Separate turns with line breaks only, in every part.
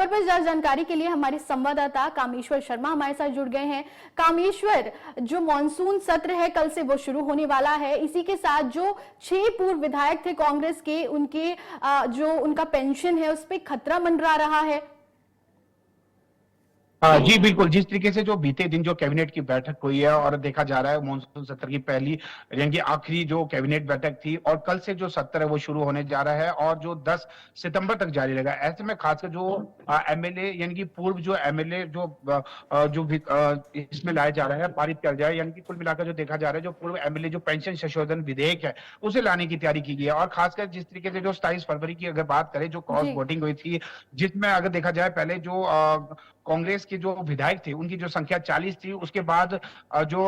खबर पर ज्यादा जानकारी के लिए हमारे संवाददाता कामेश्वर शर्मा हमारे साथ जुड़ गए हैं। कामेश्वर, जो मॉनसून सत्र है कल से वो शुरू होने वाला है, इसी के साथ जो 6 पूर्व विधायक थे कांग्रेस के, उनके जो उनका पेंशन है उस पर खतरा मंडरा रहा है।
जी बिल्कुल, जिस तरीके से जो बीते दिन जो कैबिनेट की बैठक हुई है और देखा जा रहा है मॉनसून सत्र की पहली यानी कि आखिरी जो कैबिनेट बैठक थी और कल से जो सत्र है वो शुरू होने जा रहा है और जो 10 सितंबर तक जारी रहेगा। ऐसे में खासकर जो एमएलए यानी कि पूर्व जो एमएलए इसमें लाया जा रहा है, पारित किया जाए, यानी कि कुल मिलाकर जो देखा जा रहा है जो पूर्व एमएलए जो पेंशन संशोधन विधेयक है उसे लाने की तैयारी की गई है। और खासकर जिस तरीके से जो 27 फरवरी की अगर बात करें जो क्रॉस वोटिंग हुई थी, जिसमें अगर देखा जाए पहले जो कांग्रेस के जो विधायक थे उनकी जो संख्या 40 थी, उसके बाद जो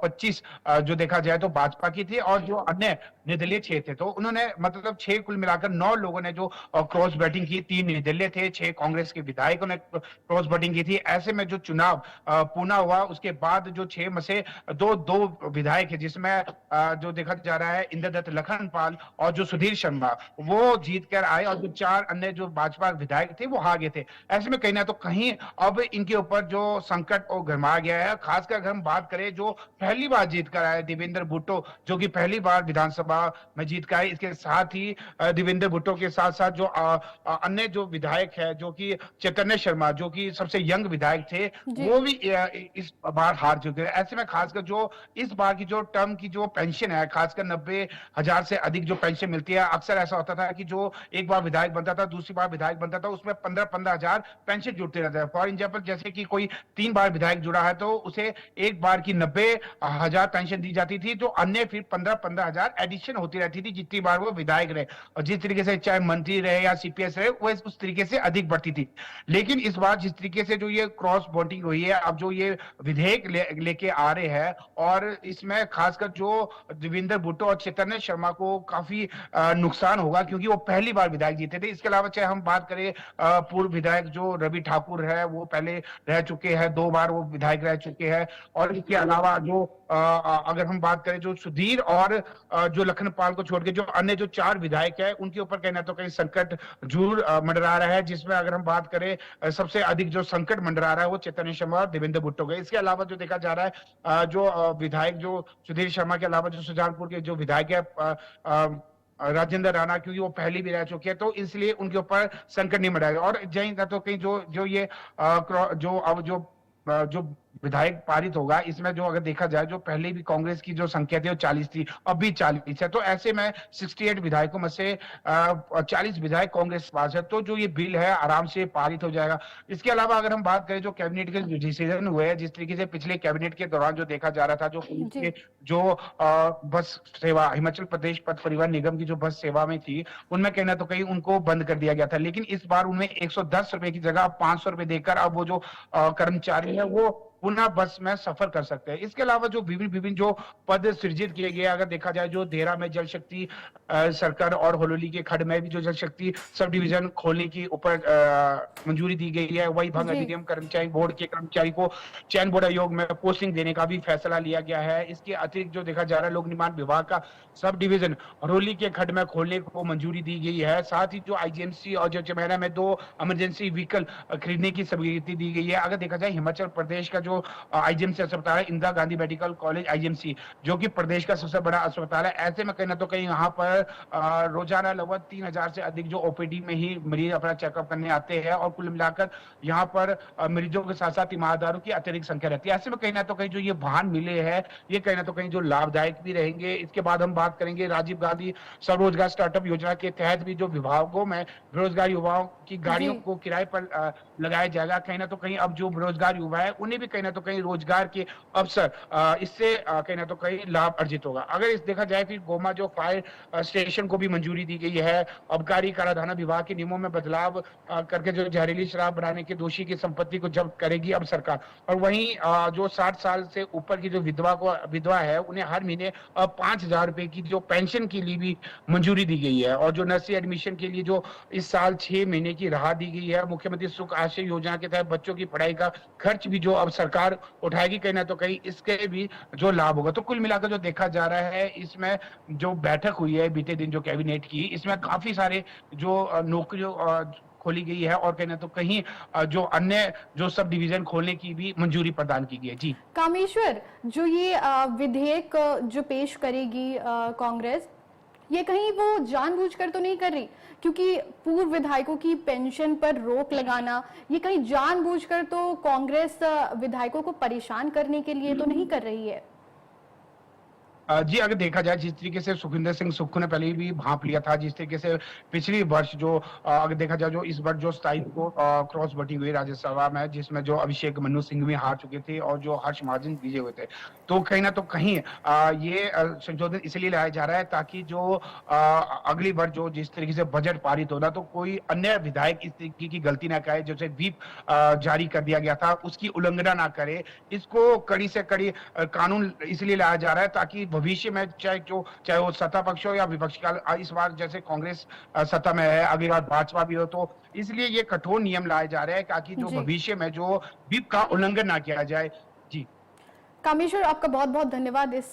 25 जो देखा जाए तो भाजपा की थी और जो अन्य निर्दलीय 6 थे। तो उन्होंने मतलब 6 कुल मिलाकर 9 लोगों ने जो क्रॉस वोटिंग की, 3 निर्दलीय थे, 6 कांग्रेस के विधायकों ने क्रॉस वोटिंग की थी। ऐसे में जो चुनाव पूना हुआ उसके बाद जो 6 में से दो विधायक है, जिसमें जो देखा जा रहा है इंद्रदत्त लखनपाल और जो सुधीर शर्मा वो जीत कर आए और जो 4 अन्य जो भाजपा विधायक थे वो हार गए थे। ऐसे में कहीं ना तो कहीं अब इनके ऊपर जो संकट वो गरमा गया है। खासकर अगर हम बात करें जो पहली बार जीत कर आए देवेंद्र भुट्टो, जो कि पहली बार विधानसभा में जीत कर आए, इसके साथ ही देवेंद्र भुट्टो के साथ साथ जो अन्य जो विधायक है जो कि चैतन्य शर्मा जो कि सबसे यंग विधायक थे वो भी इस बार हार चुके हैं। ऐसे में खासकर जो इस बार की जो टर्म की जो पेंशन है, खासकर 90,000 से अधिक जो पेंशन मिलती है, अक्सर ऐसा होता था कि जो एक बार विधायक बनता था दूसरी बार विधायक बनता था उसमें 15-15 हजार पेंशन जुड़ते रहते हैं। फॉर एग्जाम्पल जैसे कि कोई 3 बार विधायक जुड़ा है तो उसे एक बार की 90,000 पेंशन दी जाती थी, जो अन्य फिर 15-15 हजार एडिशन होती रहती थी जितनी बार वो विधायक रहे, और जिस तरीके से चाहे मंत्री रहे या सीपीएस रहे वो उस तरीके से अधिक बढ़ती थी। लेकिन इस बार जिस तरीके से जो ये क्रॉस वोटिंग हुई है, अब जो ये विधेयक लेके आ रहे हैं और इसमें खासकर जो देवेंद्र भुट्टो और चैतन्य शर्मा को काफी नुकसान होगा क्योंकि वो पहली बार विधायक जीते थे। इसके अलावा चाहे हम बात करें पूर्व विधायक जो रवि ठाकुर है वो पहले रह चुके हैं, 2 बार वो विधायक रह चुके हैं, और इसके अलावा जो अगर हम बात करें जो सुधीर और जो लखनपाल को छोड़ के जो अन्य जो 4 विधायक है उनके ऊपर कहीं ना तो कहीं संकट जरूर मंडरा रहा है, जिसमें अगर हम बात करें सबसे अधिक जो संकट मंडरा रहा है वो चैतन्य शर्मा और देवेंद्र भुट्टो का। इसके अलावा जो देखा जा रहा है जो विधायक जो सुधीर शर्मा के अलावा जो सुजानपुर के जो विधायक है राजेंद्र राणा, क्योंकि वो पहले भी रह चुके हैं तो इसलिए उनके ऊपर संकट नहीं मंडराएगा। और जहीं ना तो कहीं जो ये जो विधायक पारित होगा इसमें जो अगर देखा जाए जो पहले भी कांग्रेस की जो संख्या थी वो 40 थी, अब भी 40 है, तो ऐसे में 68 विधायकों में से 40 विधायक कांग्रेस के पास है, तो जो ये बिल है आराम से पारित हो जाएगा। इसके अलावा अगर हम बात करें जो कैबिनेट के डिसीजन हुए हैं, जिस तरीके से पिछले कैबिनेट के दौरान जो देखा जा रहा था जो बस सेवा हिमाचल प्रदेश पथ परिवहन निगम की जो बस सेवा में थी उनमें कहीं ना तो कहीं उनको बंद कर दिया गया था, लेकिन इस बार उनमें 110 रुपए की जगह 500 रुपए देकर अब वो जो कर्मचारी है वो पुनः बस में सफर कर सकते हैं। इसके अलावा जो विभिन्न जो पद सृजित किए गए, अगर देखा जाए जो देहरा में जल शक्ति सर्कल और होलोली के खड में भी जो जल शक्ति सब डिवीजन खोलने की ऊपर मंजूरी दी गई है। वही भंग अधिनियम कर्मचारी बोर्ड के कर्मचारी को चयन बोर्ड आयोग में पोस्टिंग देने का भी फैसला लिया गया है। इसके अतिरिक्त जो देखा जा रहा है लोक निर्माण विभाग का सब डिवीजन होलोली के खड में खोलने को मंजूरी दी गई है। साथ ही जो आईजीएमसी और जो चमेरा में 2 इमरजेंसी व्हीकल खरीदने की स्वीकृति दी गई है। अगर देखा जाए हिमाचल प्रदेश का जो आईजीएमसी अस्पताल है Indira Gandhi medical college IGMC, जो कि प्रदेश का सबसे बड़ा अस्पताल है, ऐसे में कहीं ना तो कहीं यहाँ पर रोजाना लगभग 3,000 से अधिक जो ओपीडी में ही मरीज अपना चेकअप करने आते हैं और कुल मिलाकर यहाँ पर मरीजों के साथ साथ ईमानदारों की अतिरिक्त संख्या रहती है। ऐसे में कहीं ना तो कहीं जो ये वाहन मिले हैं ये कहीं ना तो कहीं जो लाभदायक भी रहेंगे। इसके बाद हम बात करेंगे राजीव गांधी स्वरोजगार स्टार्टअप योजना के तहत भी जो विभागों में बेरोजगार युवाओं की गाड़ियों को किराए पर लगाया जाएगा। कहीं ना तो कहीं अब जो बेरोजगार युवा है उन्हें भी कहीं ना तो कहीं रोजगार के अवसर इससे कहीं ना तो कहीं लाभ अर्जित होगा। अगर इस देखा जाए फिर गोमा जो फायर स्टेशन को भी मंजूरी दी गई है। आबकारी कराधान विभाग के नियमों में बदलाव करके जो जहरीली शराब बनाने के दोषी की संपत्ति को जब्त करेगी अब सरकार। और वहीं जो 60 साल से ऊपर की जो विधवा है उन्हें हर महीने 5,000 रुपए की जो पेंशन के लिए भी मंजूरी दी गई है। और जो नर्सरी एडमिशन के लिए जो इस साल 6 महीने की राहत दी गई है। मुख्यमंत्री सुख आश्रय योजना के तहत बच्चों की पढ़ाई का खर्च भी जो अब सरकार उठाएगी, कहीं ना तो कहीं इसके भी जो लाभ होगा। तो कुल मिलाकर जो देखा जा रहा है इसमें जो बैठक हुई है बीते दिन जो कैबिनेट की, इसमें काफी सारे जो नौकरियों खोली गई है और कहीं ना तो कहीं जो अन्य जो सब डिवीजन खोलने की भी मंजूरी प्रदान की गई है। जी
कामेश्वर, जो ये विधेयक जो पेश करेगी कांग्रेस, ये कहीं वो जानबूझकर तो नहीं कर रही? क्योंकि पूर्व विधायकों की पेंशन पर रोक लगाना, ये कहीं जानबूझकर तो कांग्रेस विधायकों को परेशान करने के लिए तो नहीं कर रही है?
जी, अगर देखा जाए जिस तरीके से सुखविंदर सिंह सुक्खू ने पहले भी भांप लिया था, जिस तरीके से पिछली वर्ष जो अगर देखा जाए जो इस वर्ष जो 27 को क्रॉस वोटिंग हुई राज्यसभा में, जिसमें जो अभिषेक मनु सिंघवी हार चुके थे और जो हर्ष महाजन विजय हुए थे। तो कहीं न तो कहीं ये संशोधन इसलिए लाया जा रहा है ताकि जो अगली बार जो जिस तरीके से बजट पारित होना, तो कोई अन्य विधायक इस तरीके की गलती ना करे, जैसे व्हिप जारी कर दिया गया था, उसकी उल्लंघना ना करे। इसको कड़ी से कड़ी कानून इसलिए लाया जा रहा है ताकि भविष्य में चाहे वो सत्ता पक्ष हो या विपक्ष का, इस बार जैसे कांग्रेस सत्ता में है, अगली बार भाजपा भी हो, तो इसलिए ये कठोर नियम लाए जा रहे हैं ताकि जो
जी।
भविष्य में जो व्हिप का उल्लंघन ना किया जाए। जी
कामेश्वर, आपका बहुत बहुत धन्यवाद इस